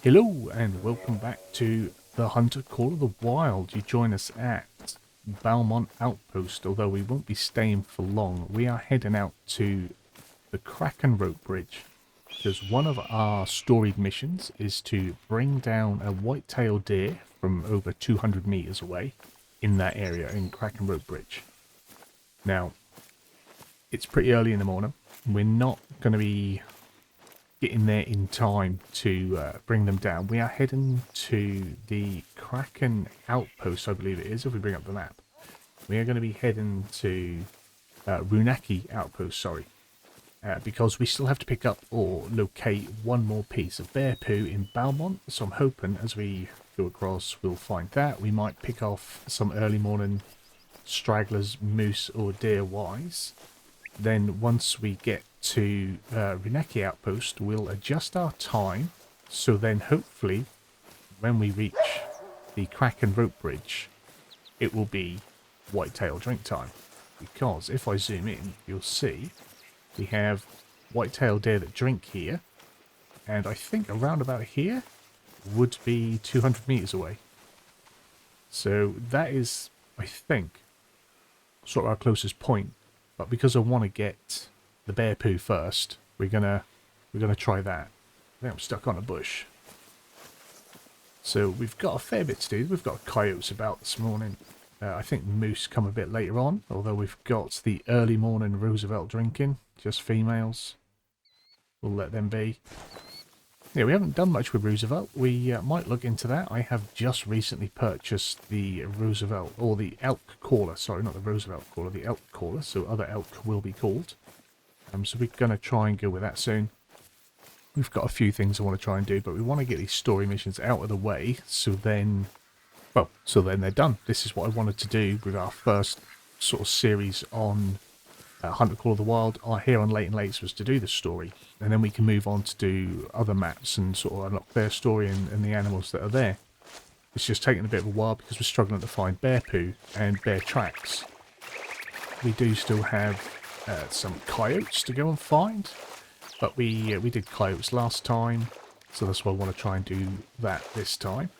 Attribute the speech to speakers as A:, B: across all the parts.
A: Hello and welcome back to the Hunter Call of the Wild. You join us at Belmont Outpost, although we won't be staying for long. We are heading out to the Kraken Rope Bridge because one of our storied missions is to bring down a white-tailed deer from over 200 meters away in that area in Kraken Rope Bridge. Now, it's pretty early in the morning. We're not going to be getting there in time to bring them down. We are heading to the Kraken Outpost, I believe it is, if we bring up the map. We are going to be heading to Runaki Outpost, because we still have to pick up or locate one more piece of bear poo in Belmont. So I'm hoping as we go across, we'll find that. We might pick off some early morning stragglers, moose or deer wise. Then once we get to Runaki Outpost, we'll adjust our time. So then hopefully when we reach the Kraken Rope Bridge, it will be whitetail drink time. Because if I zoom in, you'll see we have whitetail deer that drink here. And I think around about here would be 200 meters away. So that is, I think, sort of our closest point. But because I want to get the bear poo first, we're gonna try that. I think I'm stuck on a bush. So we've got a fair bit to do. We've got coyotes about this morning. I think moose come a bit later on, although we've got the early morning Roosevelt drinking, just females. We'll let them be. Yeah, we haven't done much with Roosevelt. We might look into that. I have just recently purchased the Roosevelt, or the elk caller. Sorry, not the Roosevelt caller, the elk caller. So other elk will be called. So we're going to try and go with that soon. We've got a few things I want to try and do, but we want to get these story missions out of the way. So then they're done. This is what I wanted to do with our first sort of series on Hunter Call of the Wild here on Layton was to do the story, and then we can move on to do other maps and sort of unlock their story and the animals that are there. It's just taking a bit of a while because we're struggling to find bear poo and bear tracks. We do still have some coyotes to go and find, but we did coyotes last time, so that's why I want to try and do that this time.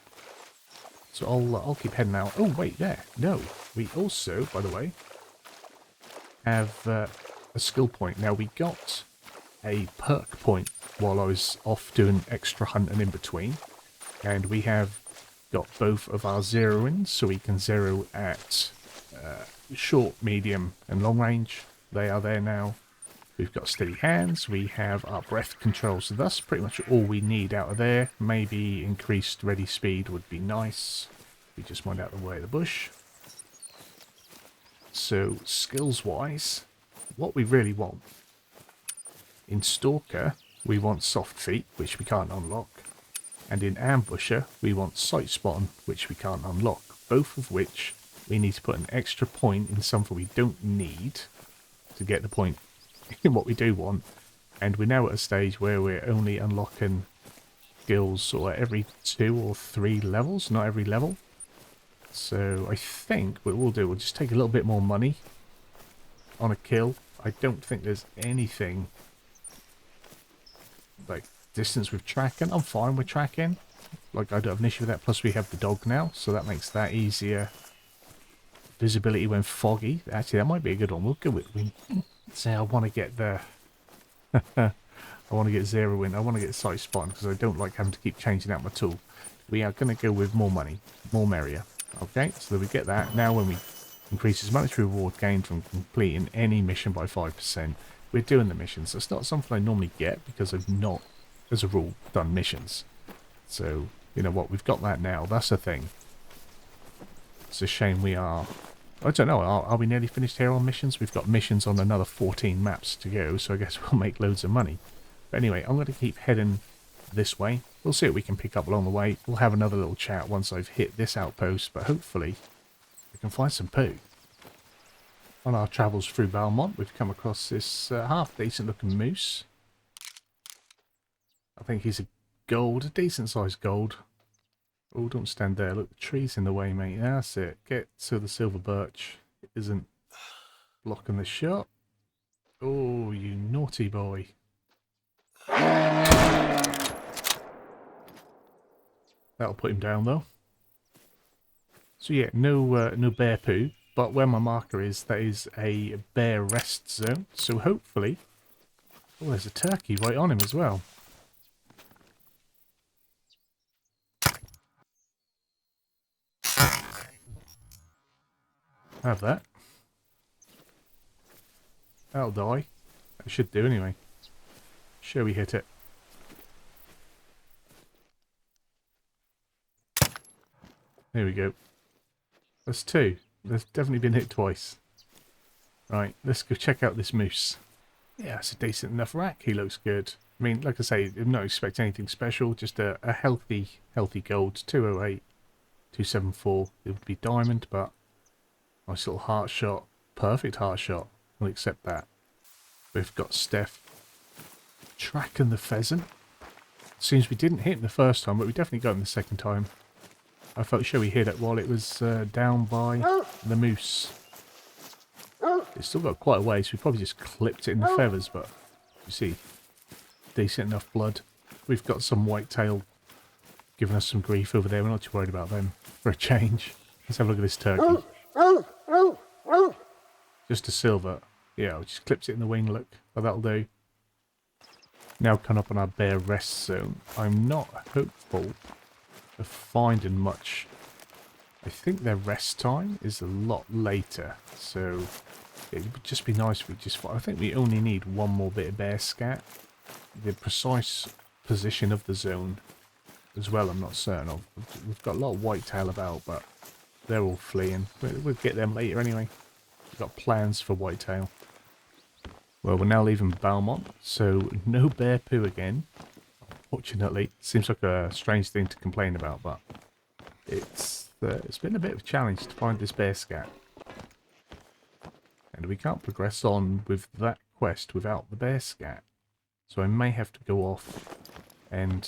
A: So I'll keep heading out. Oh wait, there. No, we also, by the way, have a skill point. Now we got a perk point while I was off doing extra hunting in between, and we have got both of our zeroings, so we can zero at short, medium and long range. They are there now. We've got steady hands, we have our breath control, so that's pretty much all we need out of there. Maybe increased ready speed would be nice. We just mind out of the way of the bush. So, skills-wise, what we really want. In Stalker, we want soft feet, which we can't unlock. And in Ambusher, we want sight spotting, which we can't unlock. Both of which we need to put an extra point in something we don't need to get the point in what we do want. And we're now at a stage where we're only unlocking skills sort of every 2 or 3 levels, not every level. So I think what we'll do, we'll just take a little bit more money on a kill. I don't think there's anything like distance with tracking. I'm fine with tracking. Like, I don't have an issue with that. Plus we have the dog now, so that makes that easier. Visibility when foggy. Actually, that might be a good one. We'll go with... Say I want to get the... I want to get zero in. I want to get sight spotting because I don't like having to keep changing out my tool. We are going to go with more money. More merrier. Okay, so that we get that. Now when we increase as much reward gained from completing any mission by 5%, we're doing the missions. That's not something I normally get because I've not, as a rule, done missions. So, you know what, we've got that now. That's the thing. It's a shame we are... I don't know, are we nearly finished here on missions? We've got missions on another 14 maps to go, so I guess we'll make loads of money. But anyway, I'm going to keep heading this way. We'll see what we can pick up along the way. We'll have another little chat once I've hit this outpost, but hopefully we can find some poo. On our travels through Belmont, we've come across this half-decent looking moose. I think he's a gold, a decent sized gold. Oh, don't stand there. Look, the tree's in the way, mate. That's it. Get so the silver birch isn't blocking the shot. Oh, you naughty boy. That'll put him down though. So yeah, no bear poo, but where my marker is, that is a bear rest zone. So hopefully, oh, there's a turkey right on him as well. Have that. That'll die. That should do anyway. Sure, we hit it. There we go. That's two. There's definitely been hit twice. Right, let's go check out this moose. Yeah, it's a decent enough rack. He looks good. I mean, like I say, I'm not expecting anything special. Just a healthy gold. 208, 274. It would be diamond, but nice little heart shot. Perfect heart shot. We'll accept that. We've got Steph tracking the pheasant. Seems we didn't hit him the first time, but we definitely got him the second time. I felt sure we hit it while it was down by the moose. It's still got quite a way, so we probably just clipped it in the feathers, but you see, decent enough blood. We've got some whitetail giving us some grief over there. We're not too worried about them for a change. Let's have a look at this turkey. Just a silver. Yeah, just clips it in the wing, look. Oh, that'll do. Now coming up on our bear rest zone. I'm not hopeful of finding much. I think their rest time is a lot later, so it would just be nice if we just... I think we only need one more bit of bear scat. The precise position of the zone as well, I'm not certain of. We've got a lot of whitetail about, but they're all fleeing. We'll get them later anyway. We've got plans for whitetail. Well, we're now leaving Belmont, so no bear poo again. Fortunately, seems like a strange thing to complain about, but it's been a bit of a challenge to find this bear scat. And we can't progress on with that quest without the bear scat. So I may have to go off and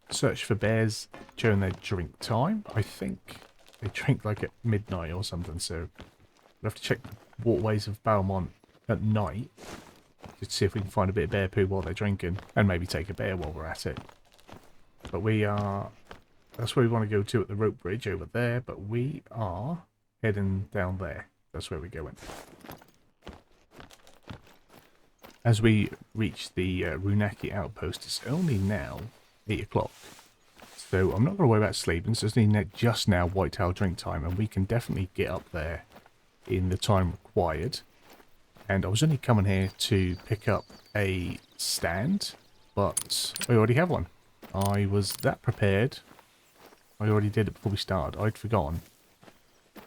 A: search for bears during their drink time. I think they drink like at midnight or something, so we'll have to check the waterways of Belmont at night to see if we can find a bit of bear poo while they're drinking, and maybe take a bear while we're at it. But that's where we want to go to at the rope bridge over there, but we are heading down there. That's where we're going. As we reach the Runaki outpost, it's only now 8 o'clock. So I'm not going to worry about sleeping, so it's only just now whitetail drink time, and we can definitely get up there in the time required. And I was only coming here to pick up a stand, but I already have one. I was that prepared. I already did it before we started. I'd forgotten.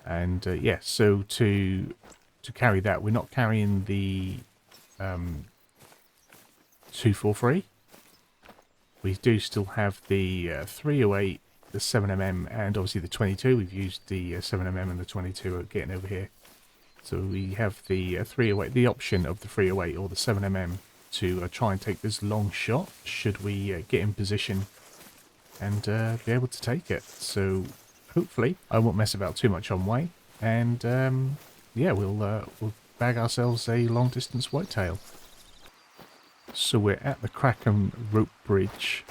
A: And yeah, so to carry that, we're not carrying the 243. We do still have the 308, the 7mm, and obviously the 22. We've used the 7mm and the 22 at getting over here. So we have the 308, the option of the 308 or the 7mm to try and take this long shot should we get in position and be able to take it. So hopefully I won't mess about too much on way, and yeah, we'll bag ourselves a long distance whitetail. So we're at the Kraken rope bridge,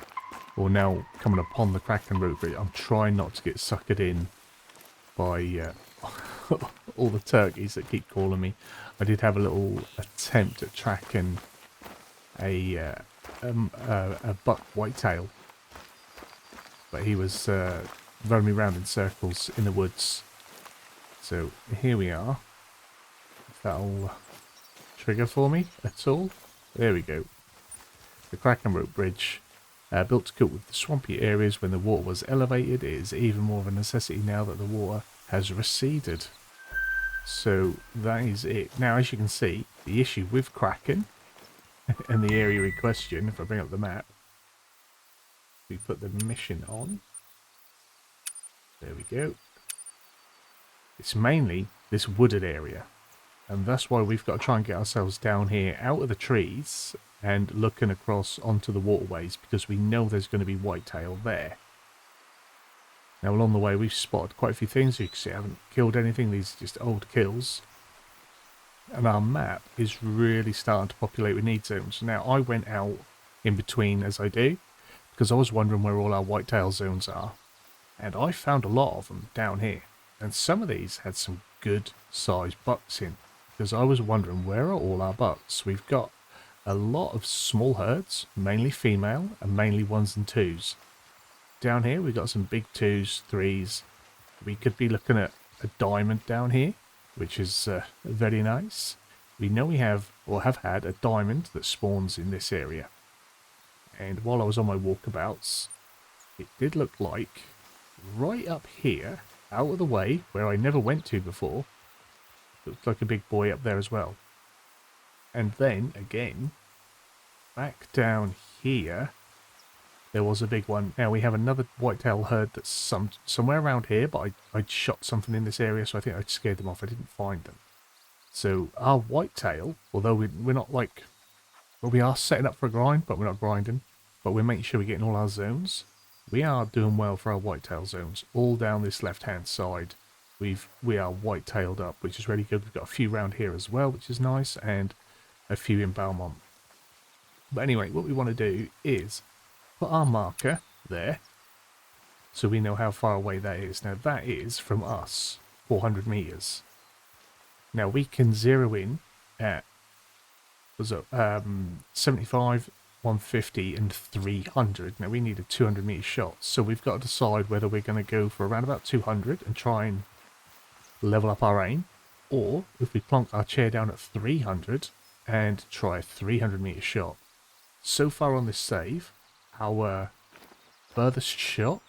A: or now coming upon the Kraken rope bridge. I'm trying not to get suckered in by all the turkeys that keep calling me. I did have a little attempt at tracking a buck whitetail, but he was running me around in circles in the woods. So here we are. If that'll trigger for me at all. There we go. The Kraken rope bridge, built to cope with the swampy areas when the water was elevated, it is even more of a necessity now that the water has receded. So that is it. Now, as you can see, the issue with Kraken and the area in question, if I bring up the map, we put the mission on. There we go. It's mainly this wooded area, and that's why we've got to try and get ourselves down here out of the trees and looking across onto the waterways, because we know there's going to be whitetail there. Now along the way we've spotted quite a few things. You can see I haven't killed anything. These are just old kills. And our map is really starting to populate with need zones. Now I went out in between, as I do, because I was wondering where all our whitetail zones are. And I found a lot of them down here. And some of these had some good sized bucks in. Because I was wondering, where are all our bucks? We've got a lot of small herds, mainly female and mainly ones and twos. Down here we've got some big twos, threes. We could be looking at a diamond down here, which is very nice. We know we have, or have had, a diamond that spawns in this area. And while I was on my walkabouts, it did look like right up here, out of the way, where I never went to before, looked like a big boy up there as well. And then, again, back down here, there was a big one. Now we have another whitetail herd that's somewhere around here, but I'd shot something in this area, so I think I scared them off. I didn't find them. So our whitetail, although we're not like, well, we are setting up for a grind, but we're not grinding. But we're making sure we're getting all our zones. We are doing well for our whitetail zones. All down this left-hand side, we are white-tailed up, which is really good. We've got a few around here as well, which is nice, and a few in Belmont. But anyway, what we want to do is put our marker there, so we know how far away that is. Now that is from us 400 meters. Now we can zero in at 75, 150 and 300. Now we need a 200 meter shot, so we've got to decide whether we're going to go for around about 200 and try and level up our aim, or if we plonk our chair down at 300 and try a 300 meter shot. So far on this save, our furthest shot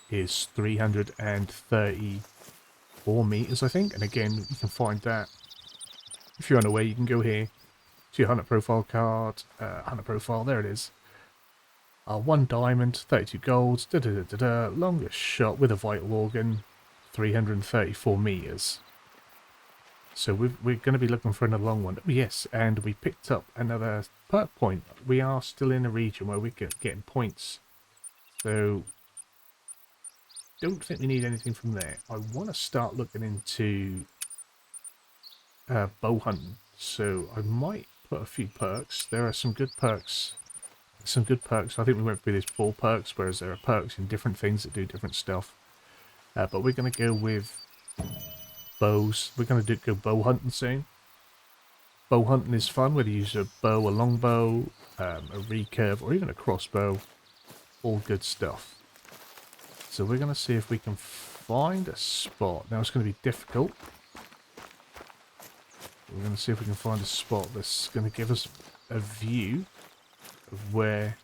A: is 334 meters, I think. And again, you can find that if you're unaware. You can go here to your hunter profile card, hunter profile. There it is. Our 1 diamond, 32 golds, longest shot with a vital organ, 334 meters. So we're going to be looking for another long one. Oh, yes, and we picked up another perk point. We are still in a region where we're getting points. So, don't think we need anything from there. I want to start looking into bow hunting. So I might put a few perks. There are some good perks. I think we went through these 4 perks, whereas there are perks in different things that do different stuff. But we're going to go with bows. We're going to go bow hunting soon. Bow hunting is fun, whether you use a bow, a longbow, a recurve, or even a crossbow. All good stuff. So we're going to see if we can find a spot. Now it's going to be difficult. We're going to see if we can find a spot that's going to give us a view of where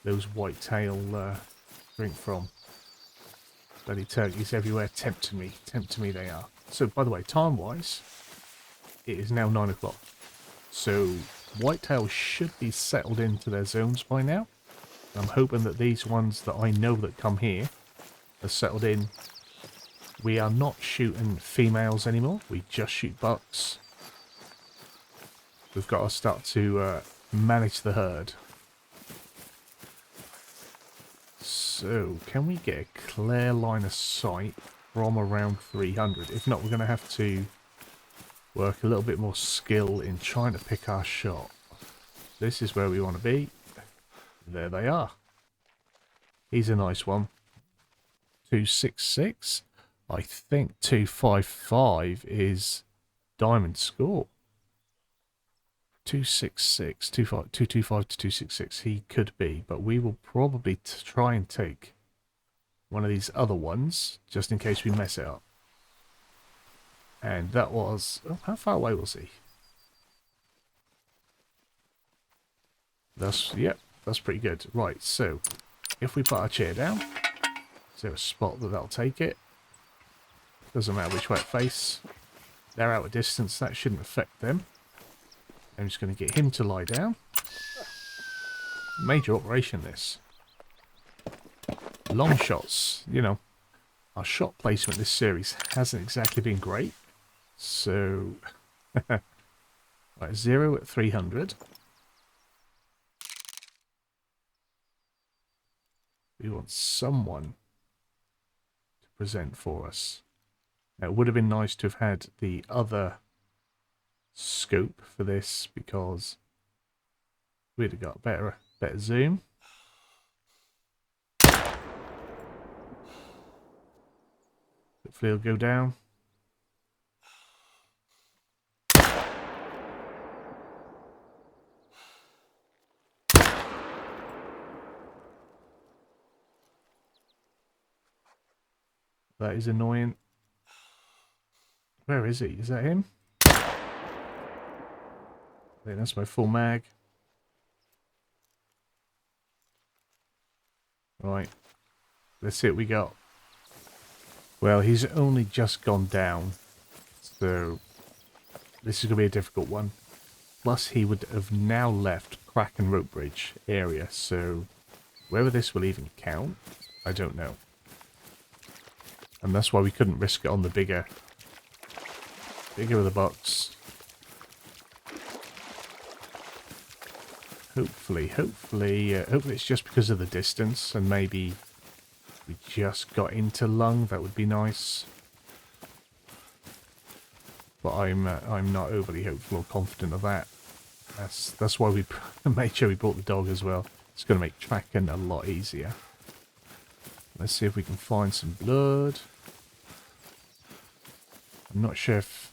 A: those whitetail drink from. Bloody turkeys everywhere, tempting me they are. So by the way, time-wise, it is now 9 o'clock. So whitetail should be settled into their zones by now. I'm hoping that these ones that I know that come here are settled in. We are not shooting females anymore, we just shoot bucks. We've got to start to manage the herd. So, can we get a clear line of sight from around 300? If not, we're going to have to work a little bit more skill in trying to pick our shot. This is where we want to be. There they are. He's a nice one. 266. I think 255 is diamond score. 266, 225 to 266 he could be, but we will probably try and take one of these other ones just in case we mess it up. And that was, oh, how far away was he? Yep, that's pretty good. Right, so if we put our chair down, is there a spot that'll take it? Doesn't matter which way it face. They're out of distance, that shouldn't affect them. I'm just going to get him to lie down. Major operation, this. Long shots, you know. Our shot placement this series hasn't exactly been great. So, right, 0 at 300. We want someone to present for us. Now, it would have been nice to have had the other scope for this because we'd have got better zoom. Hopefully he'll go down. That is annoying. Where is he? Is that him? I think that's my full mag. Right. Let's see what we got. Well, he's only just gone down. So this is going to be a difficult one. Plus, he would have now left Crack and Rope Bridge area. So whether this will even count, I don't know. And that's why we couldn't risk it on the bigger of the bucks. Hopefully it's just because of the distance, and maybe we just got into lung. That would be nice. But I'm not overly hopeful or confident of that. That's why we made sure we brought the dog as well. It's going to make tracking a lot easier. Let's see if we can find some blood. I'm not sure if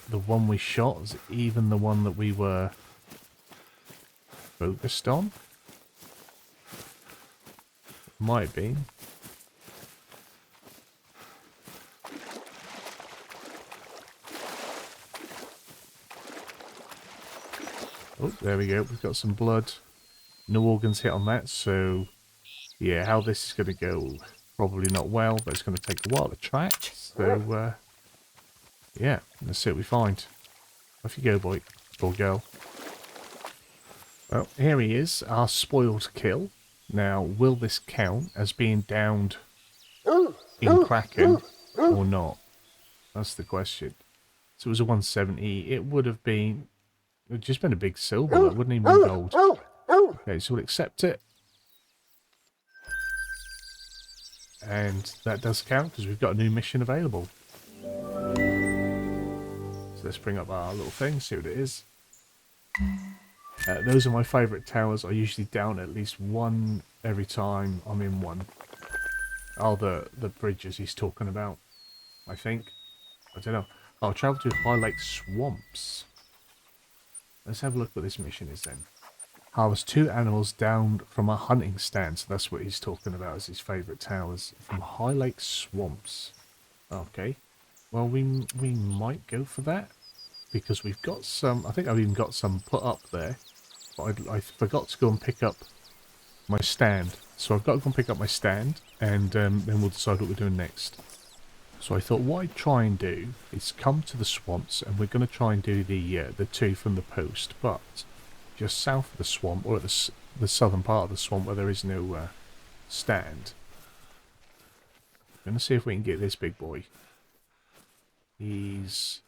A: the one we shot is even the one that we were focused on. Might have been. Oh, there we go. We've got some blood. No organs hit on that, so yeah, how this is going to go, probably not well, but it's going to take a while to track. So, yeah, let's see what we find. Off you go, boy, or girl. Well, here he is, our spoiled kill. Now, will this count as being downed in Kraken or not? That's the question. So it was a 170. It would have been... It would just been a big silver. That wouldn't even be gold. Okay, so we'll accept it. And that does count because we've got a new mission available. So let's bring up our little thing, see what it is. Those are my favourite towers. I usually down at least one every time I'm in one. Oh, the bridges he's talking about, I think. I don't know. I'll travel to High Lake Swamps. Let's have a look what this mission is then. Harvest 2 animals down from a hunting stand. So that's what he's talking about as his favourite towers. From High Lake Swamps. Okay. Well, we might go for that. Because we've got some... I think I've even got some put up there. But I forgot to go and pick up my stand. So I've got to go and pick up my stand. And then we'll decide what we're doing next. So I thought what I'd try and do is come to the swamps, and we're going to try and do the 2 from the post, but just south of the swamp, or at the southern part of the swamp where there is no stand. I'm going to see if we can get this big boy. He's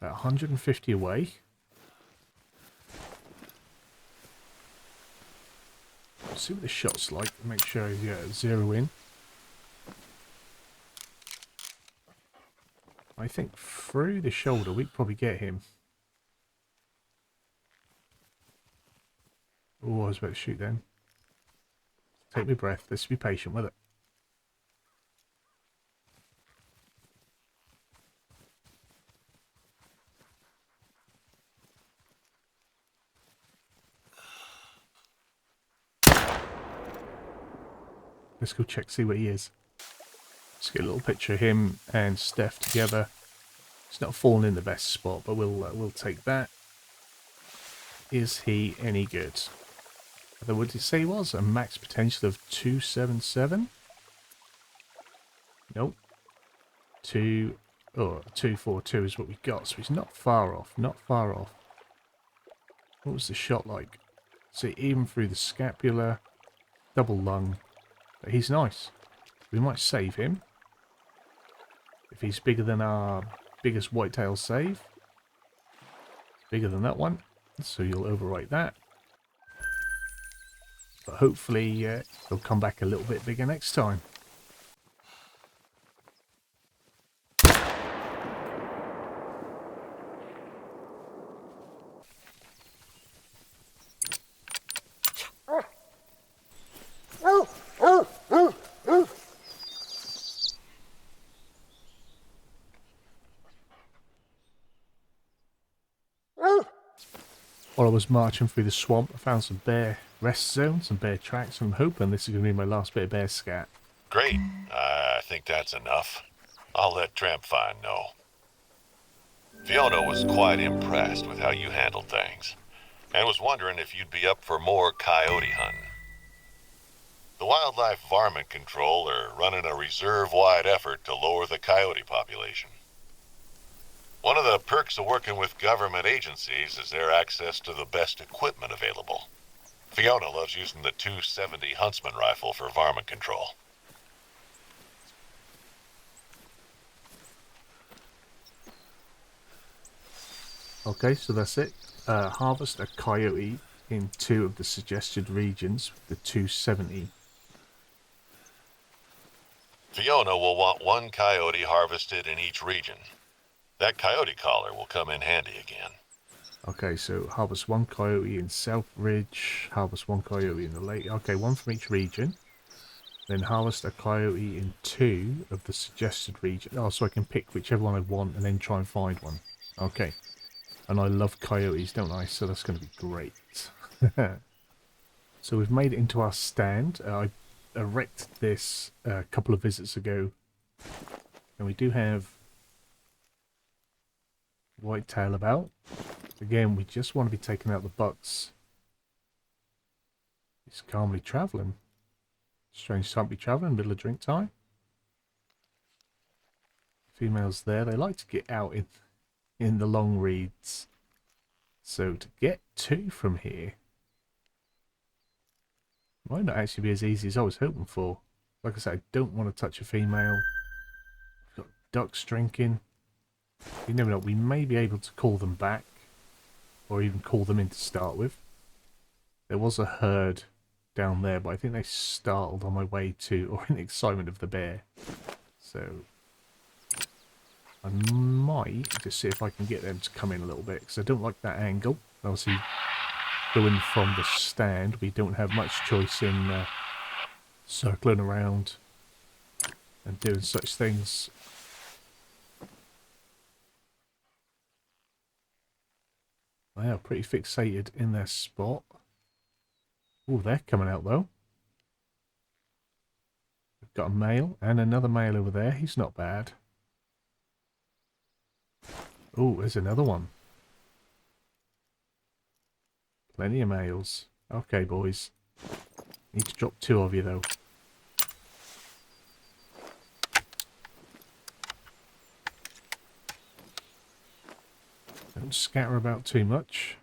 A: about 150 away. Let's see what the shot's like. Make sure you zero in. I think through the shoulder we could probably get him. Oh, I was about to shoot then. Take my breath. Let's be patient with it. Let's go check, see where he is. Let's get a little picture of him and Steph together. It's not falling in the best spot, but we'll take that. Is he any good? What did he say he was? A max potential of 277? Nope. 242 is what we got, so he's not far off, not far off. What was the shot like? See, even through the scapula, double lung. But he's nice. We might save him. If he's bigger than our biggest whitetail save. Bigger than that one. So you'll overwrite that. But hopefully he'll come back a little bit bigger next time. While I was marching through the swamp, I found some bear rest zones, some bear tracks, and I'm hoping this is going to be my last bit of bear scat.
B: Great. I think that's enough. I'll let Trampfine know. Fiona was quite impressed with how you handled things, and was wondering if you'd be up for more coyote hunting. The Wildlife Varmint Control are running a reserve-wide effort to lower the coyote population. One of the perks of working with government agencies is their access to the best equipment available. Fiona loves using the 270 Huntsman rifle for varmint control.
A: Okay, so that's it. Harvest a coyote in 2 of the suggested regions with the 270.
B: Fiona will want 1 coyote harvested in each region. That coyote collar will come in handy again.
A: Okay, so harvest 1 coyote in South Ridge, harvest 1 coyote in the lake. Okay, 1 from each region. Then harvest a coyote in 2 of the suggested region. Oh, so I can pick whichever one I want and then try and find one. Okay. And I love coyotes, don't I? So that's going to be great. So we've made it into our stand. I erected this a couple of visits ago. And we do have whitetail about. Again, we just want to be taking out the bucks. He's calmly travelling. Strange time to be travelling, middle of drink time. Females there, they like to get out in the long reeds. So to get 2 from here might not actually be as easy as I was hoping for. Like I said, I don't want to touch a female. We've got ducks drinking. You never know, we may be able to call them back. Or even call them in to start with. There was a herd down there, but I think they startled on my way to, or in the excitement of the bear. So I might just see if I can get them to come in a little bit, because I don't like that angle. Obviously, going from the stand, we don't have much choice in circling around and doing such things. They are pretty fixated in their spot. Oh, they're coming out though. We've got a male and another male over there. He's not bad. Oh, there's another one. Plenty of males. Okay, boys. Need to drop 2 of you though. Don't scatter about too much.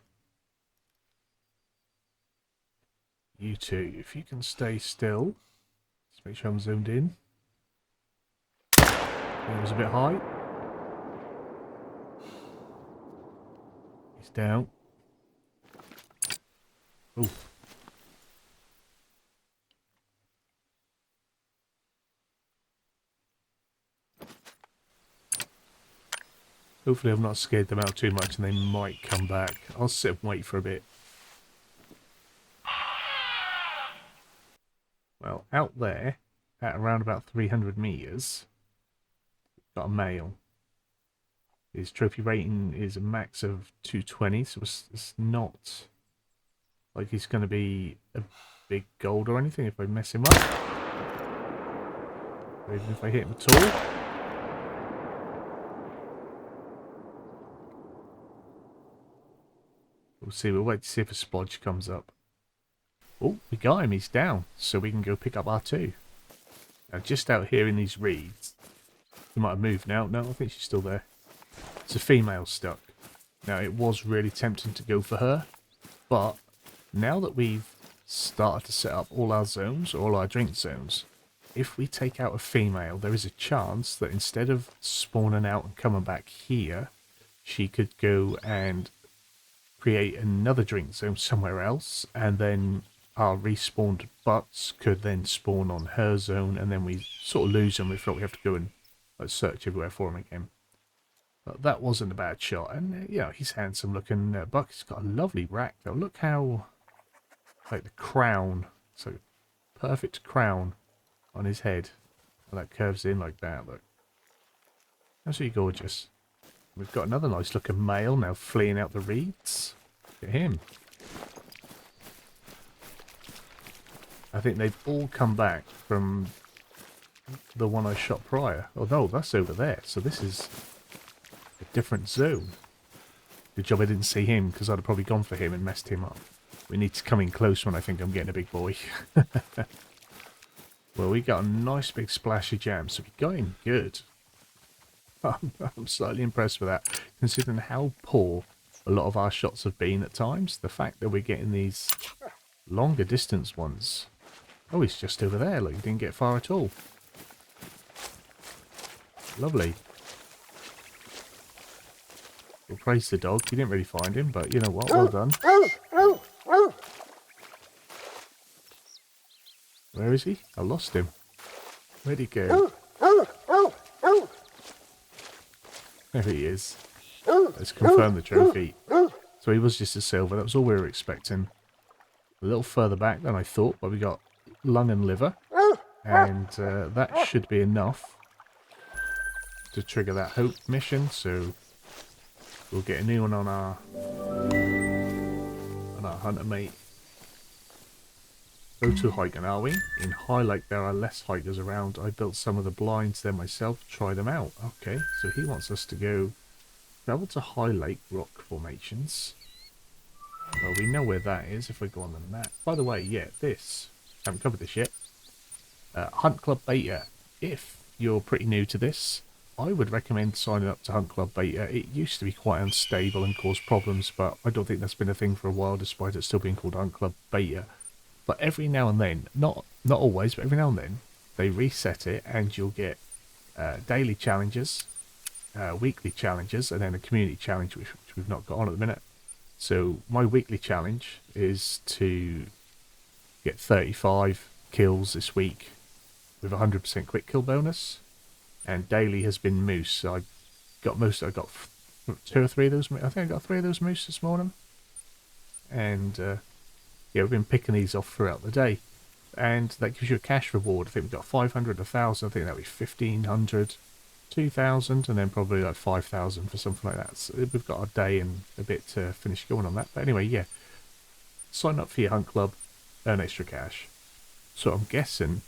A: You 2, if you can stay still. Let's make sure I'm zoomed in. It was a bit high. He's down. Oh. Hopefully I've not scared them out too much and they might come back. I'll sit and wait for a bit. Well, out there, at around about 300 meters, got a male. His trophy rating is a max of 220, so it's not like he's going to be a big gold or anything if I mess him up. Or even if I hit him at all. We'll see, we'll wait to see if a splodge comes up. Oh, we got him, he's down, so we can go pick up our 2. Now, just out here in these reeds, he might have moved now. No, I think she's still there. It's a female stuck. Now, it was really tempting to go for her, but now that we've started to set up all our zones, all our drink zones, if we take out a female, there is a chance that instead of spawning out and coming back here, she could go and create another drink zone somewhere else, and then our respawned butts could then spawn on her zone, and then we sort of lose them if not we have to go and search everywhere for them again. But that wasn't a bad shot, and yeah, he's handsome looking buck. He's got a lovely rack though. Look how, like the crown, so perfect crown on his head. And that curves in like that, look. Absolutely gorgeous. We've got another nice looking male now fleeing out the reeds. Look at him. I think they've all come back from the one I shot prior. Oh no, that's over there. So this is a different zone. Good job I didn't see him, because I'd have probably gone for him and messed him up. We need to come in close when I think I'm getting a big boy. Well, we got a nice big splash of jam, so we're going good. I'm slightly impressed with that, considering how poor a lot of our shots have been at times. The fact that we're getting these longer distance ones. Oh, he's just over there. Look, he didn't get far at all. Lovely. We'll praise the dog. You didn't really find him, but you know what? Well done. Where is he? I lost him. Where'd he go? There he is. Let's confirm the trophy. So he was just a silver. That was all we were expecting. A little further back than I thought, but we got lung and liver. And that should be enough to trigger that hope mission. So we'll get a new one on our hunter mate. Go to hiking, are we? In High Lake there are less hikers around. I built some of the blinds there myself. Try them out. Okay, so he wants us to go travel to High Lake rock formations. Well, we know where that is if we go on the map. By the way, yeah, this, haven't covered this yet. Hunt Club Beta. If you're pretty new to this, I would recommend signing up to Hunt Club Beta. It used to be quite unstable and cause problems, but I don't think that's been a thing for a while, despite it still being called Hunt Club Beta. But every now and then, not always, but every now and then, they reset it and you'll get daily challenges, weekly challenges, and then a community challenge, which we've not got on at the minute. So my weekly challenge is to get 35 kills this week with a 100% quick kill bonus. And daily has been moose. So I got 2 or 3 of those. I think I got 3 of those moose this morning. And yeah, we've been picking these off throughout the day. And that gives you a cash reward. I think we've got 500, 1,000. I think that'll be 1,500, 2,000, and then probably like 5,000 for something like that. So we've got a day and a bit to finish going on that. But anyway, yeah. Sign up for your hunt club, earn extra cash. So I'm guessing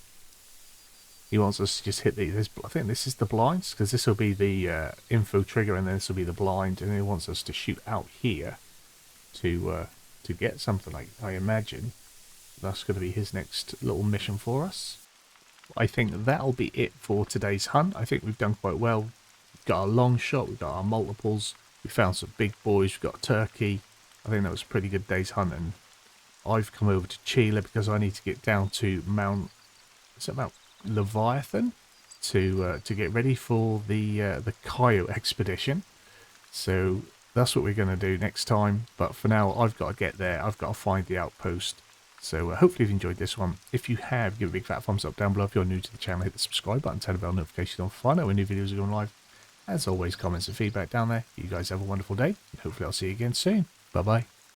A: he wants us to just hit these. I think this is the blinds, because this will be the info trigger, and then this will be the blind, and he wants us to shoot out here to get something. Like, I imagine that's going to be his next little mission for us. I think that'll be it for today's hunt. I think we've done quite well. We've got our long shot, we've got our multiples, we found some big boys, we've got a turkey. I think that was a pretty good day's hunting. I've come over to Chile because I need to get down to Mount Leviathan to get ready for the coyote expedition. So that's what we're going to do next time. But for now, I've got to get there. I've got to find the outpost. So hopefully you've enjoyed this one. If you have, give a big fat thumbs up down below. If you're new to the channel, hit the subscribe button, turn the bell notification on, find out when new videos are going live. As always, comments and feedback down there. You guys have a wonderful day, and hopefully I'll see you again soon. Bye bye.